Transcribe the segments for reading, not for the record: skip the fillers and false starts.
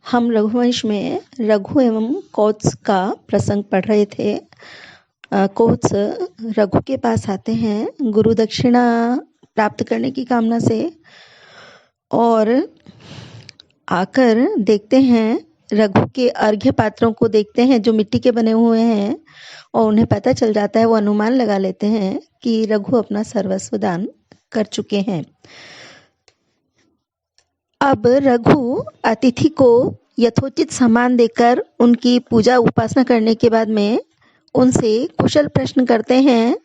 हम रघुवंश में रघु एवं कौत्स का प्रसंग पढ़ रहे थे। कौत्स रघु के पास आते हैं गुरु दक्षिणा प्राप्त करने की कामना से, और आकर देखते हैं रघु के अर्घ्य पात्रों को देखते हैं जो मिट्टी के बने हुए हैं, और उन्हें पता चल जाता है, वो अनुमान लगा लेते हैं कि रघु अपना सर्वस्व दान कर चुके हैं। अब रघु अतिथि को यथोचित सम्मान देकर उनकी पूजा उपासना करने के बाद में उनसे कुशल प्रश्न करते हैं।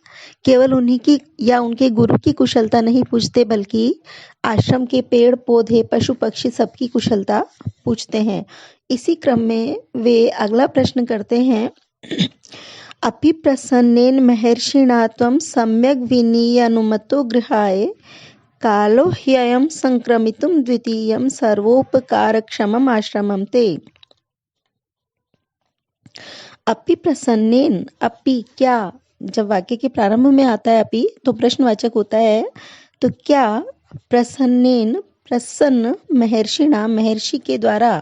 केवल उन्हीं की या उनके गुरु की कुशलता नहीं पूछते, बल्कि आश्रम के पेड़ पौधे पशु पक्षी सबकी कुशलता पूछते हैं। इसी क्रम में वे अगला प्रश्न करते हैं, अपि प्रसन्नेन महर्षिणा त्वं सम्यग् विनीय अनुमतो गृहाय कालो ह्ययं संक्रमितुं द्वितीयं सर्वोपकारक्षमम् आश्रमं ते। अपि प्रसन्नेन, अपि क्या, जब वाक्य के प्रारंभ में आता है अपि तो प्रश्नवाचक होता है, तो क्या प्रसन्नेन, प्रसन्न महर्षिणा, महर्षि के द्वारा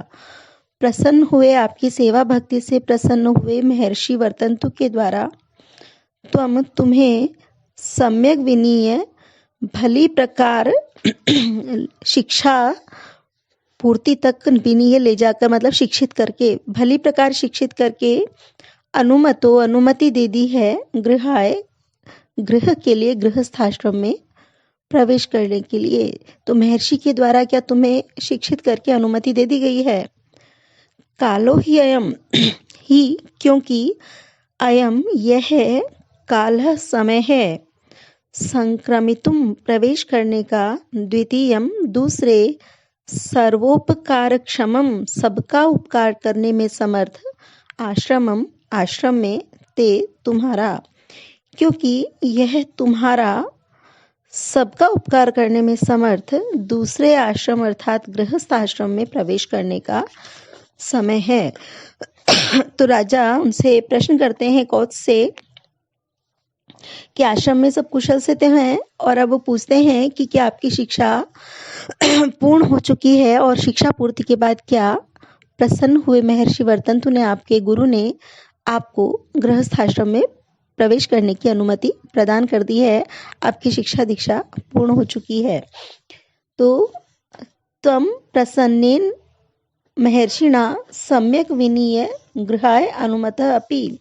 प्रसन्न हुए, आपकी सेवा भक्ति से प्रसन्न हुए महर्षि वर्तंतु के द्वारा तुम्हें सम्यक विनीय, भली प्रकार शिक्षा पूर्ति तक विनीय ले जाकर, मतलब शिक्षित करके, भली प्रकार शिक्षित करके अनुमति दे दी है गृहाय, गृह के लिए, गृहस्थाश्रम में प्रवेश करने के लिए। तो महर्षि के द्वारा क्या तुम्हें शिक्षित करके अनुमति दे दी गई है। कालो ही अयम, ही क्योंकि, अयम यह है, काल समय है, संक्रमितुम प्रवेश करने का, द्वितीयम दूसरे, सर्वोपकारक्षमम सबका उपकार करने में समर्थ, आश्रमम आश्रम में, ते तुम्हारा, क्योंकि यह तुम्हारा सबका उपकार करने में समर्थ दूसरे आश्रम अर्थात गृहस्थ आश्रम में प्रवेश करने का समय है। तो राजा उनसे प्रश्न करते हैं कौत्स से कि आश्रम में सब कुशल से हैं, और अब वो पूछते हैं कि क्या आपकी शिक्षा पूर्ण हो चुकी है, और शिक्षा पूर्ति के बाद क्या प्रसन्न हुए महर्षि वर्तंतु ने, आपके गुरु ने आपको गृहस्थ आश्रम में प्रवेश करने की अनुमति प्रदान कर दी है, आपकी शिक्षा दीक्षा पूर्ण हो चुकी है। तो त्वं प्रसन्नेन महर्षिणा सम्यक विनीय गृहाय अनुमतः अपि,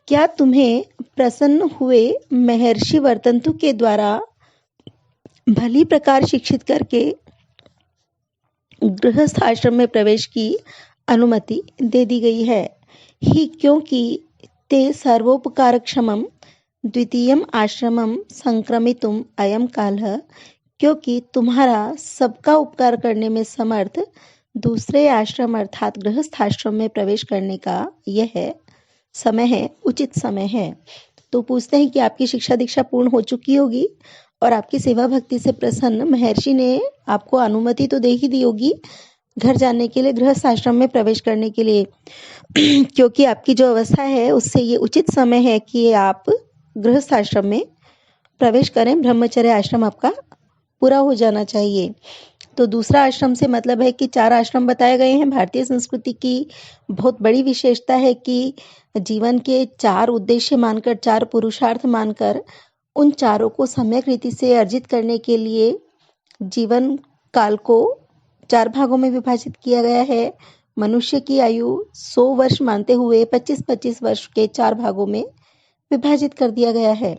क्या तुम्हें प्रसन्न हुए महर्षि वर्तंतु के द्वारा भली प्रकार शिक्षित करके गृहस्थ आश्रम में प्रवेश की अनुमति दे दी गई है। ही क्योंकि ते सर्वोपकारक्षमम द्वितीयम आश्रमम संक्रमितुम अयम कालः, क्योंकि तुम्हारा सबका उपकार करने में समर्थ दूसरे आश्रम अर्थात गृहस्थ आश्रम में प्रवेश करने का यह समय है, उचित समय है। तो पूछते हैं कि आपकी शिक्षा दीक्षा पूर्ण हो चुकी होगी और आपकी सेवा भक्ति से प्रसन्न महर्षि ने आपको अनुमति तो दे ही दी होगी घर जाने के लिए, गृहस्थ आश्रम में प्रवेश करने के लिए, क्योंकि आपकी जो अवस्था है उससे ये उचित समय है कि आप गृहस्थ आश्रम में प्रवेश करें। ब्रह्मचर्य आश्रम आपका पूरा हो जाना चाहिए। तो दूसरा आश्रम से मतलब है कि 4 आश्रम बताए गए हैं। भारतीय संस्कृति की बहुत बड़ी विशेषता है कि जीवन के 4 उद्देश्य मानकर, 4 पुरुषार्थ मानकर, उन चारों को सम्यक रीति से अर्जित करने के लिए जीवन काल को 4 भागों में विभाजित किया गया है। मनुष्य की आयु 100 वर्ष मानते हुए 25-25 वर्ष के 4 भागों में विभाजित कर दिया गया है।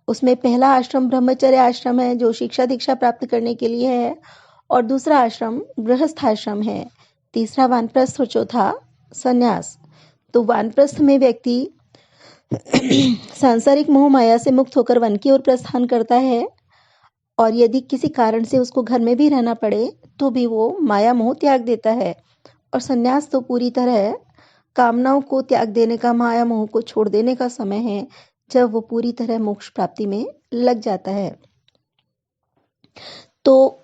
उसमें पहला आश्रम ब्रह्मचर्य आश्रम है जो शिक्षा दीक्षा प्राप्त करने के लिए है, और दूसरा आश्रम गृहस्थ आश्रम है, तीसरा वानप्रस्थ और चौथा संन्यास। तो वानप्रस्थ में व्यक्ति सांसारिक मोह माया से मुक्त होकर वन की ओर प्रस्थान करता है, और यदि किसी कारण से उसको घर में भी रहना पड़े तो भी वो माया मोह त्याग देता है। और संन्यास तो पूरी तरह कामनाओं को त्याग देने का, माया मोह को छोड़ देने का समय है, जब वो पूरी तरह मोक्ष प्राप्ति में लग जाता है। तो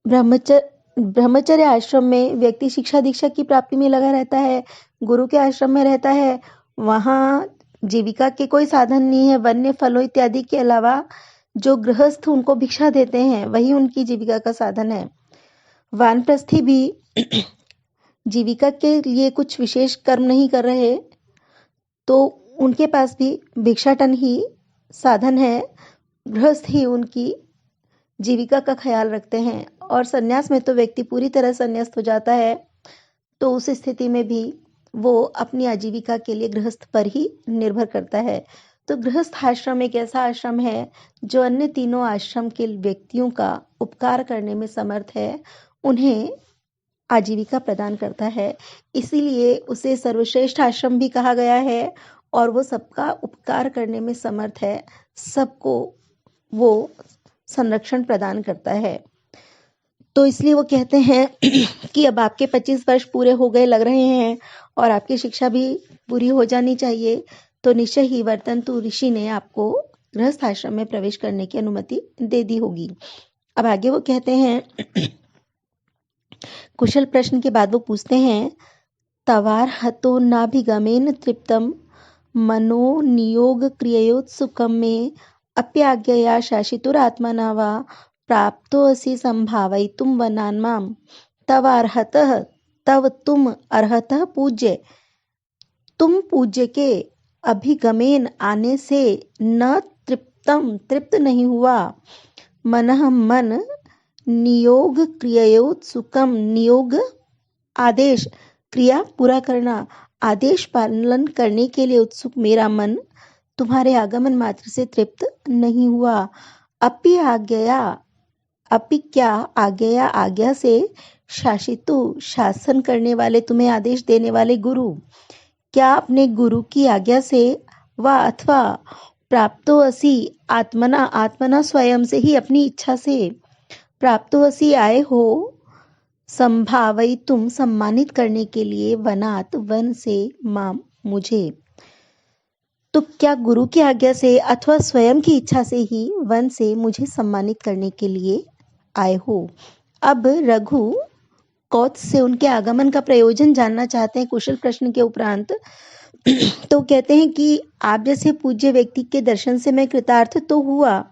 ब्रह्मचर्य आश्रम में व्यक्ति शिक्षा दीक्षा की प्राप्ति में लगा रहता है, गुरु के आश्रम में रहता है, वहाँ जीविका के कोई साधन नहीं है। वन्य फलों इत्यादि के अलावा जो गृहस्थ उनको भिक्षा देते हैं वही उनकी जीविका का साधन है। वानप्रस्थी भी जीविका के लिए कुछ विशेष कर्म नहीं कर रहे, तो उनके पास भी भिक्षाटन ही साधन है। गृहस्थ ही उनकी जीविका का ख्याल रखते हैं। और संन्यास में तो व्यक्ति पूरी तरह संन्यास्त हो जाता है, तो उस स्थिति में भी वो अपनी आजीविका के लिए गृहस्थ पर ही निर्भर करता है। तो गृहस्थ आश्रम एक ऐसा आश्रम है जो अन्य तीनों आश्रम के व्यक्तियों का उपकार करने में समर्थ है, उन्हें आजीविका प्रदान करता है। इसीलिए उसे सर्वश्रेष्ठ आश्रम भी कहा गया है और वो सबका उपकार करने में समर्थ है, सबको वो संरक्षण प्रदान करता है। तो इसलिए वो कहते हैं कि अब आपके 25 वर्ष पूरे हो गए लग रहे हैं और आपकी शिक्षा भी पूरी हो जानी चाहिए, तो निश्चय ही वर्तंतु ऋषि ने आपको गृहस्थ आश्रम में प्रवेश करने की अनुमति दे दी होगी। अब आगे वो कहते हैं, कुशल प्रश्न के बाद वो पूछते हैं, तवार हतो नाभिगमेन तृप्तम मनो नियोग क्रियोत्सुकम में अप्याज्ञया शासितुरात्मना वा प्राप्तोऽसि संभावयितुं वनान् मां तवार्हतः तव तुम अर्हतः पूज्य। तुम पूज्य के अभिगमेन आने से न तृप्त नहीं हुआ, मनः मन नियोग क्रियोत्सुकम, नियोग आदेश, क्रिया पूरा करना, आदेश पालन करने के लिए उत्सुक मेरा मन तुम्हारे आगमन मात्र से तृप्त नहीं हुआ। अपि आज्ञया, अपि क्या आज्ञया, आज्ञा से शासितु, शासन करने वाले, तुम्हें आदेश देने वाले गुरु, क्या अपने गुरु की आज्ञा से व अथवा प्राप्तो असि आत्मना, आत्मना स्वयं से ही अपनी इच्छा से प्राप्तो असि आए हो, संभावयितुम सम्मानित करने के लिए, वनात वन से, माम मुझे। तो क्या गुरु की आज्ञा से अथवा स्वयं की इच्छा से ही वन से मुझे सम्मानित करने के लिए आए हो। अब रघु कौत्स से उनके आगमन का प्रयोजन जानना चाहते हैं कुशल प्रश्न के उपरांत। तो कहते हैं कि आप जैसे पूज्य व्यक्ति के दर्शन से मैं कृतार्थ तो हुआ,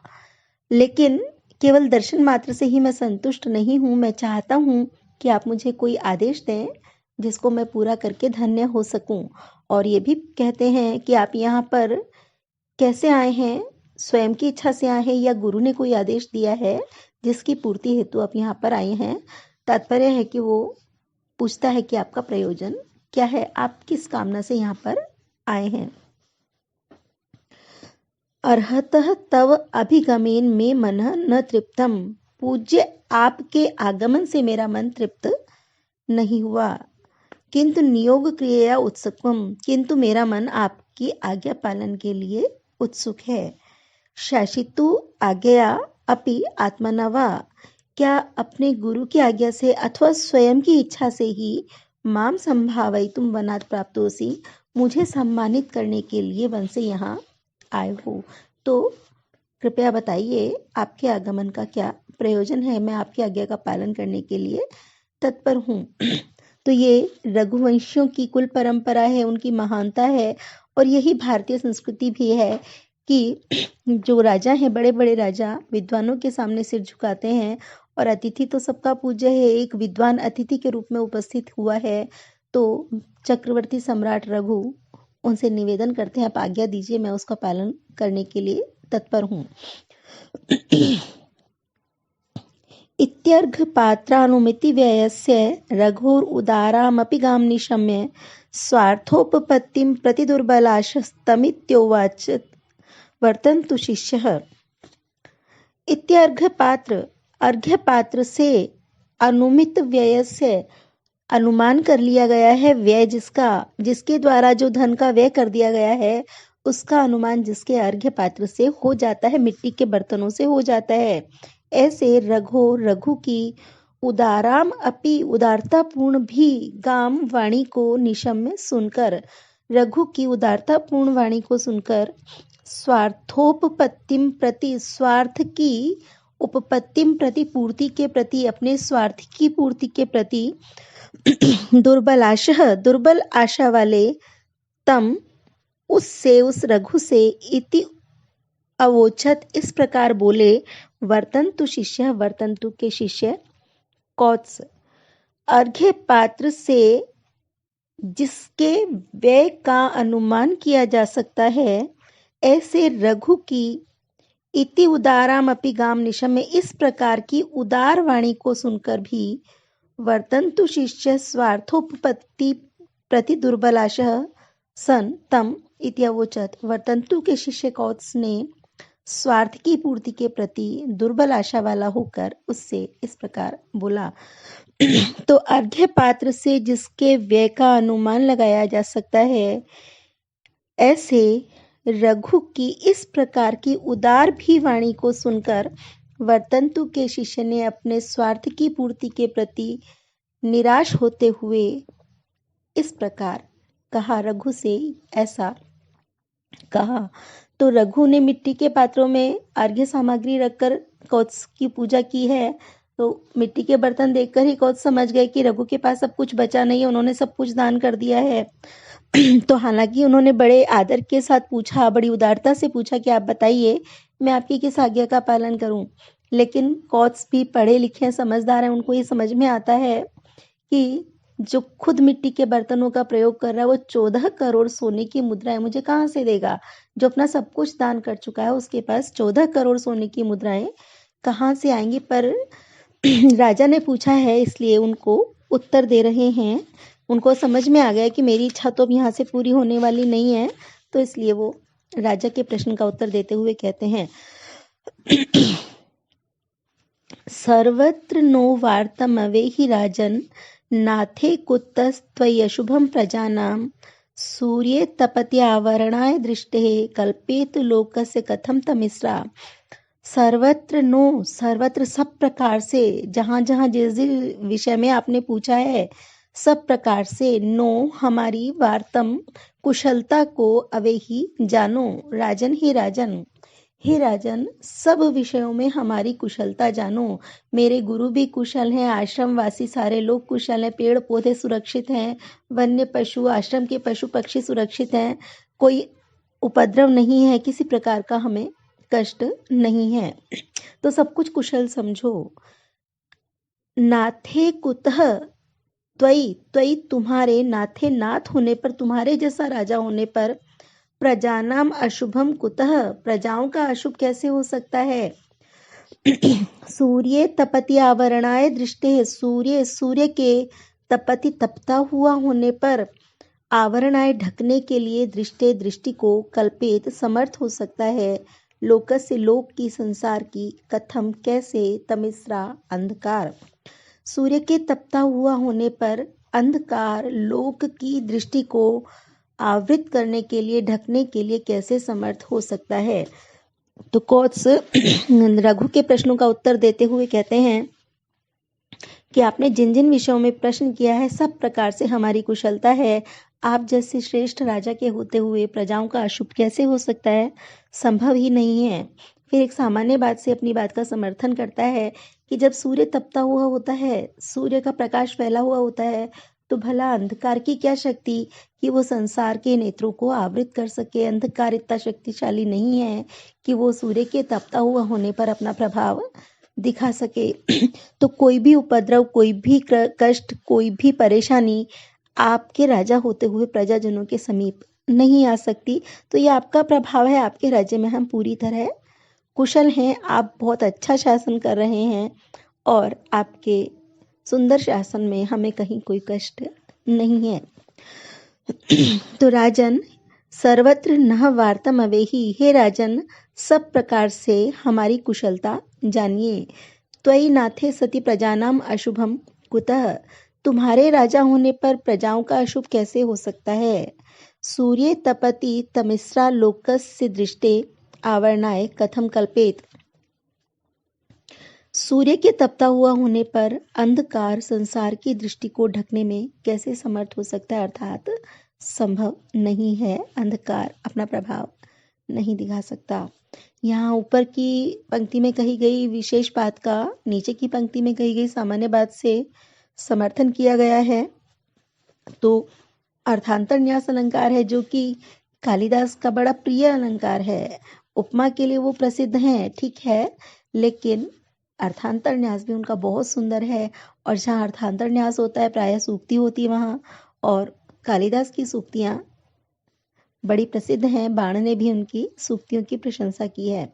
लेकिन केवल दर्शन मात्र से ही मैं संतुष्ट नहीं हूँ। मैं चाहता हूँ कि आप मुझे कोई आदेश दें जिसको मैं पूरा करके धन्य हो सकूं। और ये भी कहते हैं कि आप यहाँ पर कैसे आए हैं, स्वयं की इच्छा से आए हैं या गुरु ने कोई आदेश दिया है जिसकी पूर्ति हेतु आप यहाँ पर आए हैं। तात्पर्य है कि वो पूछता है कि आपका प्रयोजन क्या है, आप किस कामना से यहाँ पर आए हैं। अर्हतः तव अभिगमेन में मन न तृप्तम, पूज्य आपके आगमन से मेरा मन तृप्त नहीं हुआ, किंतु नियोग क्रिया उत्सुकम, किंतु मेरा मन आपकी आज्ञा पालन के लिए उत्सुक है। शासितु आज्ञया अपि आत्मना वा, क्या अपने गुरु की आज्ञा से अथवा स्वयं की इच्छा से ही माम संभावयितुम वनात् प्राप्तोऽसि, मुझे सम्मानित करने के लिए वन से यहाँ आए हो। तो कृपया बताइए आपके आगमन का क्या प्रयोजन है। मैं आपकी आज्ञा का पालन करने के लिए तत्पर हूँ। तो ये रघुवंशियों की कुल परंपरा है, उनकी महानता है। और यही भारतीय संस्कृति भी है कि जो राजा हैं, बड़े बड़े राजा विद्वानों के सामने सिर झुकाते हैं, और अतिथि तो सबका पूज्य है। एक विद्वान अतिथि के रूप में उपस्थित हुआ है, तो चक्रवर्ती सम्राट रघु उनसे निवेदन करते हैं, आप आज्ञा दीजिए, मैं उसका पालन करने के लिए तत्पर हूँ। इत्यर्घ पात्रानुमिति व्ययस्य रघुर उदारामपि गां निशम्य स्वार्थोपपत्तिं प्रति दुर्बलाशस्तमित्योवाच वर्तन्तु शिष्यः। इत्यर्घ पात्र, अर्घ्य पात्र से अनुमित व्यय से अनुमान कर लिया गया है, व्यय जिसके द्वारा जो धन का व्यय कर दिया गया है उसका अनुमान जिसके अर्घ्य पात्र से हो जाता है, मिट्टी के बर्तनों से हो जाता है। ऐसे रघु की उदाराम अपि, उदारतापूर्ण भी, गाम वाणी को निशम्य सुनकर, रघु की उदारतापूर्ण वाणी को सुनकर, स्वार्थोपपत्तिम प्रति, स्वार्थ की उपपत्तिम प्रति, पूर्ति के प्रति, अपने स्वार्थ की पूर्ति के प्रति, दुर्बलाशः, दुर्बल आशा वाले, तम उससे, उस रघु से, इति अवोचत, इस प्रकार बोले, वर्तन्तु शिष्य, वर्तन्तु के शिष्य, कौत्स। अर्घ्य पात्र से जिसके व्यय का अनुमान किया जा सकता है, ऐसे रघु की इति उदारामपि गाम निशम में इस प्रकार की उदार वाणी को सुनकर भी वर्तन्तु शिष्य स्वार्थोपपत्ति प्रति दुर्बलाशः सन तम इति अवोचत। वर्तन्तु के शिष्य कौत्स ने स्वार्थ की पूर्ति के प्रति दुर्बल आशा वाला होकर उससे इस प्रकार बोला। तो अर्घ्य पात्र से जिसके व्यय का अनुमान लगाया जा सकता है, ऐसे रघु की इस प्रकार की उदार भी वाणी को सुनकर वर्तन्तु के शिष्य ने अपने स्वार्थ की पूर्ति के प्रति निराश होते हुए इस प्रकार कहा, रघु से ऐसा कहा। तो रघु ने मिट्टी के पात्रों में अर्घ्य सामग्री रखकर कौत्स की पूजा की है। तो मिट्टी के बर्तन देखकर ही कौत्स समझ गए कि रघु के पास सब कुछ बचा नहीं है, उन्होंने सब कुछ दान कर दिया है। तो हालांकि उन्होंने बड़े आदर के साथ पूछा, बड़ी उदारता से पूछा कि आप बताइए मैं आपकी किस आज्ञा का पालन करूं। लेकिन कौत्स भी पढ़े लिखे हैं, समझदार हैं, उनको ये समझ में आता है कि जो खुद मिट्टी के बर्तनों का प्रयोग कर रहा है वो 14 करोड़ सोने की मुद्राएं मुझे कहाँ से देगा। जो अपना सब कुछ दान कर चुका है उसके पास 14 करोड़ सोने की मुद्राएं कहाँ से आएंगी। पर राजा ने पूछा है इसलिए उनको उत्तर दे रहे हैं। उनको समझ में आ गया कि मेरी इच्छा तो अब यहाँ से पूरी होने वाली नहीं है, तो इसलिए वो राजा के प्रश्न का उत्तर देते हुए कहते हैं, सर्वत्र नो वार्तमवेहि राजन नाथे कुतस्त्वयशुभं प्रजानां सूर्ये तपति आवरणाय दृष्टेः कल्पेतु लोकस्य कथम तमिस्रा। सर्वत्र नो, सर्वत्र सब प्रकार से, जहाँ जहाँ जिस विषय में आपने पूछा है सब प्रकार से, नो हमारी वार्तम कुशलता को, अवेही जानो, राजन ही राजन, हे राजन सब विषयों में हमारी कुशलता जानो। मेरे गुरु भी कुशल हैं, आश्रमवासी सारे लोग कुशल हैं, पेड़ पौधे सुरक्षित हैं, वन्य पशु, आश्रम के पशु पक्षी सुरक्षित हैं, कोई उपद्रव नहीं है, किसी प्रकार का हमें कष्ट नहीं है। तो सब कुछ कुशल समझो। नाथे कुतः त्वयि, त्वयि तुम्हारे, नाथे नाथ होने पर, तुम्हारे जैसा राजा होने पर, प्रजानाम अशुभम कुतः प्रजाओं का अशुभ कैसे हो सकता है। सूर्य तपति आवरणाय दृष्टे, सूर्य, सूर्य के तपति तपता हुआ होने पर, आवरणाय ढकने के लिए, दृष्टे दृष्टि को, कल्पित समर्थ हो सकता है, लोकस्य लोक की, संसार की, कथम कैसे, तमिस्रा अंधकार, सूर्य के तपता हुआ होने पर अंधकार लोक की दृष्टि को आवृत करने के लिए, ढकने के लिए कैसे समर्थ हो सकता है। तो कौत्स रघु के प्रश्नों का उत्तर देते हुए कहते हैं कि आपने जिन जिन विषयों में प्रश्न किया है सब प्रकार से हमारी कुशलता है। आप जैसे श्रेष्ठ राजा के होते हुए प्रजाओं का अशुभ कैसे हो सकता है, संभव ही नहीं है। फिर एक सामान्य बात से अपनी बात का समर्थन करता है कि जब सूर्य तपता हुआ होता है, सूर्य का प्रकाश फैला हुआ होता है, तो भला अंधकार की क्या शक्ति कि वो संसार के नेत्रों को आवृत कर सके। अंधकार इतना शक्तिशाली नहीं है कि वो सूर्य के तपता हुआ होने पर अपना प्रभाव दिखा सके। तो कोई भी उपद्रव, कोई भी कष्ट, कोई भी परेशानी आपके राजा होते हुए प्रजाजनों के समीप नहीं आ सकती। तो ये आपका प्रभाव है। आपके राज्य में हम पूरी तरह कुशल हैं, आप बहुत अच्छा शासन कर रहे हैं और आपके सुंदर शासन में हमें कहीं कोई कष्ट नहीं है। तो राजन सर्वत्र नह वार्तम अवेही, हे राजन सब प्रकार से हमारी कुशलता जानिए। त्वयि नाथे सति प्रजानाम अशुभम कुतः, तुम्हारे राजा होने पर प्रजाओं का अशुभ कैसे हो सकता है। सूर्य तपति तमिस्रा लोकस्य दृष्टे आवरणाय कथम कल्पेत, सूर्य के तपता हुआ होने पर अंधकार संसार की दृष्टि को ढकने में कैसे समर्थ हो सकता है, अर्थात संभव नहीं है। अंधकार अपना प्रभाव नहीं दिखा सकता। यहाँ ऊपर की पंक्ति में कही गई विशेष बात का नीचे की पंक्ति में कही गई सामान्य बात से समर्थन किया गया है। तो अर्थांतर न्यास अलंकार है जो कि कालिदास का बड़ा प्रिय अलंकार है। उपमा के लिए वो प्रसिद्ध हैं, ठीक है, लेकिन अर्थांतर न्यास भी उनका बहुत सुंदर है और जहाँ अर्थांतर न्यास होता है प्रायः सूक्ति होती है वहाँ, और कालिदास की सूक्तियाँ बड़ी प्रसिद्ध हैं। बाण ने भी उनकी सूक्तियों की प्रशंसा की है।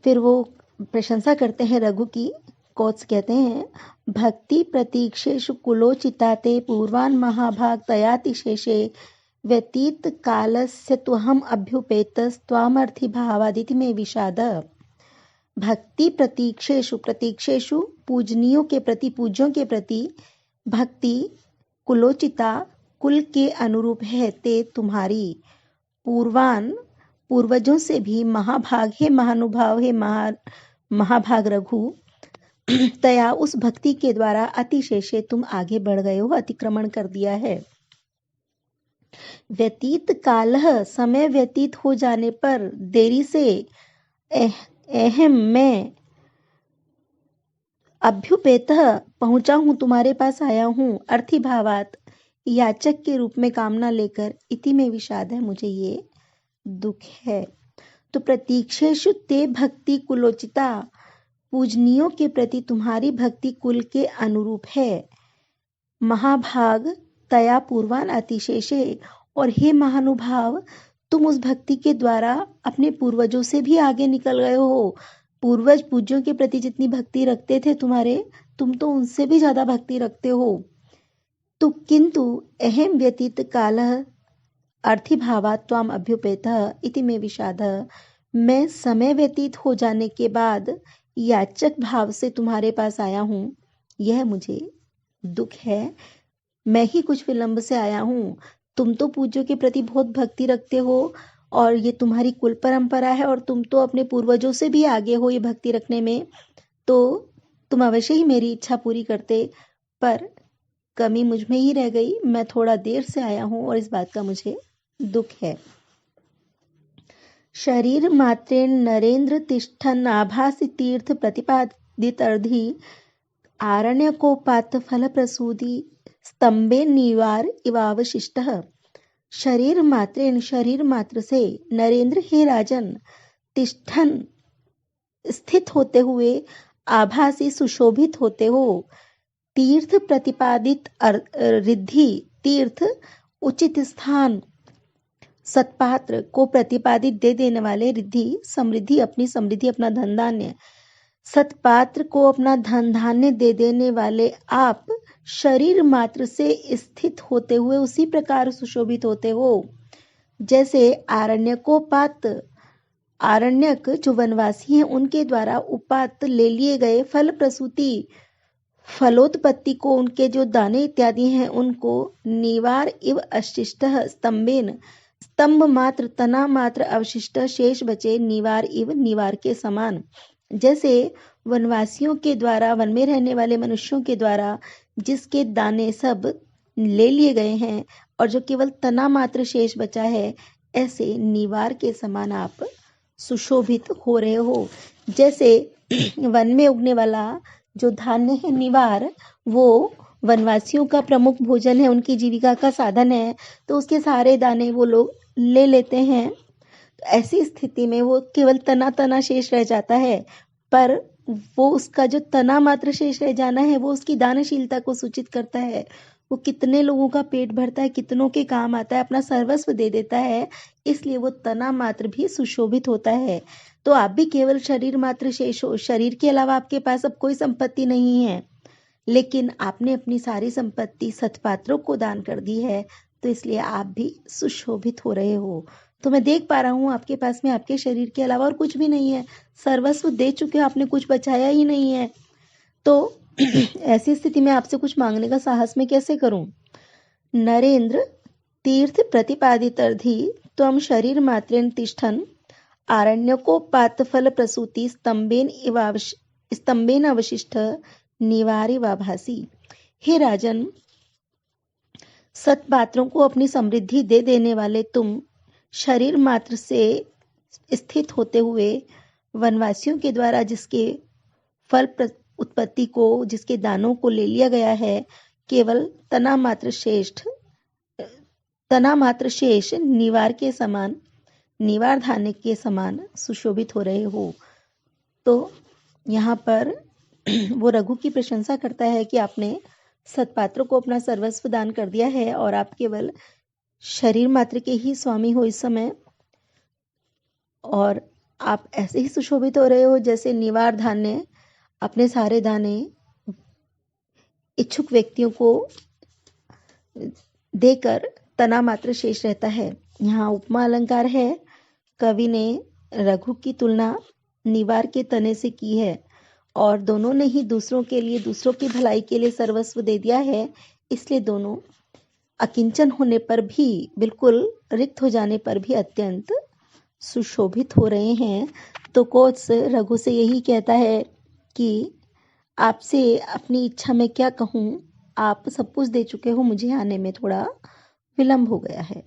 फिर वो प्रशंसा करते हैं रघु की। कोत्स कहते हैं, भक्ति प्रतीक्षेषु कुलोचिताते पूर्वान् महाभाग तयातिशेषे व्यतीत कालस्य त्वहम अभ्युपेतस्त्वामर्थि भावादिति में विषाद। भक्ति प्रतीक्षेषु, प्रतीक्षेषु पूजनियों के प्रति, पूज्यों के प्रति, भक्ति कुलोचिता कुल के अनुरूप है, ते तुम्हारी, पूर्वान पूर्वजों से भी, महाभाग हे महानुभाव, हे महाभाग रघु, तया उस भक्ति के द्वारा अतिशेषे तुम आगे बढ़ गए हो, अतिक्रमण कर दिया है। व्यतीत कालह, समय व्यतीत हो जाने पर, देरी से, अहम मैं, अभ्युपेतः पहुंचा हूं, तुम्हारे पास आया हूं, अर्थीभावात याचक के रूप में कामना लेकर, इति में विषाद है, मुझे ये दुख है। तो प्रतीक्षेषु ते भक्ति कुलोचिता, पूजनियों के प्रति तुम्हारी भक्ति कुल के अनुरूप है। महाभाग तया पूर्वान अतिशेषे, और हे महानुभाव, तुम उस भक्ति के द्वारा अपने पूर्वजों से भी आगे निकल गए हो। पूर्वज पूज्यों के प्रति जितनी भक्ति रखते थे तुम्हारे, तुम तो उनसे भी ज्यादा भक्ति रखते हो। तो किंतु अहम व्यतीत कालः अर्थीभावात् त्वाम अभ्युपेतः इति में विषादः, मैं समय व्यतीत हो जाने के बाद याचक भाव से तुम्हारे पास आया हूँ, यह मुझे दुख है। मैं ही कुछ विलंब से आया हूँ। तुम तो पूज्यों के प्रति बहुत भक्ति रखते हो, और ये तुम्हारी कुल परंपरा है, और तुम तो अपने पूर्वजों से भी आगे हो ये भक्ति रखने में, तो तुम अवश्य ही मेरी इच्छा पूरी करते, पर कमी मुझ में ही रह गई। मैं थोड़ा देर से आया हूँ और इस बात का मुझे दुख है। शरीर मात्रेण नरेंद्र तिष्ठन् आभासी तीर्थ प्रतिपादितर्धि आरण्यकोपात फल प्रसूदि स्तंभे निवार इवावशिष्टः। शरीर मात्रेण, शरीर मात्र से, नरेंद्र हे राजन, तिष्ठन स्थित होते हुए, आभासी सुशोभित होते हो, तीर्थ प्रतिपादित रिद्धि, तीर्थ उचित स्थान, सत्पात्र को प्रतिपादित दे देने वाले, रिद्धि समृद्धि, अपनी समृद्धि अपना धन धान्य, सत्पात्र को अपना धन धान्य दे देने वाले आप शरीर मात्र से स्थित होते हुए उसी प्रकार सुशोभित होते हो जैसे आरण्यकोपात, आरण्यक जो वनवासी हैं उनके द्वारा उपात ले लिए गए फल प्रसूति, फलोत्पत्ति को, उनके जो दाने इत्यादि हैं उनको, निवार इव अवशिष्टः स्तंभेन, स्तंभ मात्र, तना मात्र अवशिष्ट शेष बचे, निवार इव, निवार के समान, जैसे वनवासियों के द्वारा, वन में रहने वाले मनुष्यों के द्वारा जिसके दाने सब ले लिए गए हैं और जो केवल तना मात्र शेष बचा है, ऐसे निवार के समान आप सुशोभित हो रहे हो। जैसे वन में उगने वाला जो धान्य है निवार, वो वनवासियों का प्रमुख भोजन है, उनकी जीविका का साधन है, तो उसके सारे दाने वो लोग ले लेते हैं। तो ऐसी स्थिति में वो केवल तना तना शेष रह जाता है, पर वो उसका जो तना मात्र शेष रह जाना है वो उसकी दानशीलता को सूचित करता है। वो कितने लोगों का पेट भरता है, कितनों के काम आता है, अपना सर्वस्व दे देता है, इसलिए वो तना मात्र भी सुशोभित होता है। तो आप भी केवल शरीर मात्र शेष हो, शरीर के अलावा आपके पास अब कोई संपत्ति नहीं है, लेकिन आपने अपनी सारी संपत्ति सत्पात्रों को दान कर दी है, तो इसलिए आप भी सुशोभित हो रहे हो। तो मैं देख पा रहा हूँ आपके पास में आपके शरीर के अलावा और कुछ भी नहीं है, सर्वस्व दे चुके हो, आपने कुछ बचाया ही नहीं है। तो ऐसी स्थिति में आपसे कुछ मांगने का साहस मैं कैसे करूं? नरेंद्र तीर्थ प्रतिपादितर्धि त्वं शरीर मात्रेण तिष्ठन् आरण्यकोपात फल प्रसूति स्तंभेन अवशिष्ट निवारी वाभासी। हे राजन, सत्पात्रों को अपनी समृद्धि दे देने वाले तुम शरीर मात्र से स्थित होते हुए वनवासियों के द्वारा जिसके फल उत्पत्ति को, जिसके दानों को ले लिया गया है, केवल तना मात्र शेष निवार के समान, निवार धान्य के समान सुशोभित हो रहे हो। तो यहाँ पर वो रघु की प्रशंसा करता है कि आपने सत्पात्रों को अपना सर्वस्व दान कर दिया है और आप केवल शरीर मात्र के ही स्वामी हो इस समय, और आप ऐसे ही सुशोभित हो रहे हो जैसे निवार धान्य अपने सारे दाने इच्छुक व्यक्तियों को देकर तना मात्र शेष रहता है। यहाँ उपमा अलंकार है। कवि ने रघु की तुलना निवार के तने से की है और दोनों ने ही दूसरों के लिए, दूसरों की भलाई के लिए सर्वस्व दे दिया है, इसलिए दोनों अकिंचन होने पर भी, बिल्कुल रिक्त हो जाने पर भी अत्यंत सुशोभित हो रहे हैं। तो कोच रघु से यही कहता है कि आपसे अपनी इच्छा में क्या कहूँ, आप सब कुछ दे चुके हो, मुझे आने में थोड़ा विलंब हो गया है।